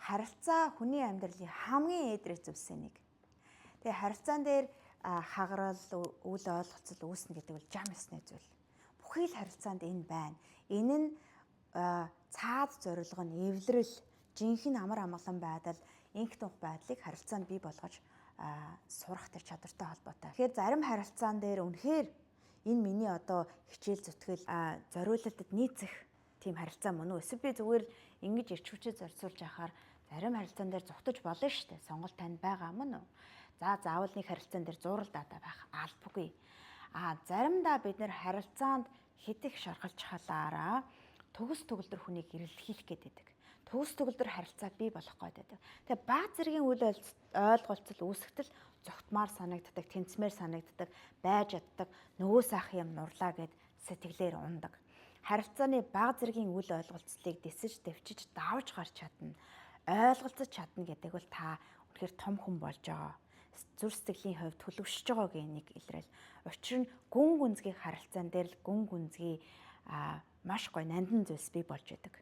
харилцаа хүний амьдралын хамгийн эдрэг зүйлсэн нэг. Тэгээ харилцаан дээр хагарал, үл ойлголцол үүснэ гэдэг бол жам ёсны зүйл. Бүхий л харилцаанд энэ байна. Энэ нь цаад зорилго нь эвлэрэл, жинхэнэ амар амгалан байдал, инх тунх байдлыг харилцаанд бий болгож сурах тэр чадвартай холбоотой. Тэгэхээр зарим харилцаан дээр үнэхээр энэ миний одоо хичээл зүтгэл зориулалтад нийцэх тийм харилцаа мөн үү? Эсвэл би зүгээр ингэж ирч хүчээ зорьсуулж яхаар зарим харилцаан дээр зүгтэж болно шүү дээ. Сонголт танд байгаа мөн үү? За заавал нэг харилцаан дээр зууралдаад байх албагүй. Заримдаа бид нэр харилцаанд хитэх шаргалж халаараа төгс төгөлдөр хүнийг ирэлхийлэх гэдэг. Төгс төгөлдөр харилцаа бий болох гэдэг. Тэгээ баа зэргийн үйл ойлголцол үүсгэтэл зогтмаар санагддаг, тэнцмээр санагддаг, байж чаддаг, нөгөө сайх юм нурлаа гэд сэтгэлээр ундаг. Харилцааны бага зэргийн үйл ойлголцлыг дэсэж, дэвчиж, давж гарч чадна, ойлголцож чадна гэдэг бол та үнэхээр том хүн болж байгаа. Зүрх сэтгэлийн хувьд төлөвшөж байгаагийн нэг илрэл. Учир нь гүн гүнзгий харилцаан дээр л гүн гүнзгий маш гоё нандин зүйлс бий болж байдаг.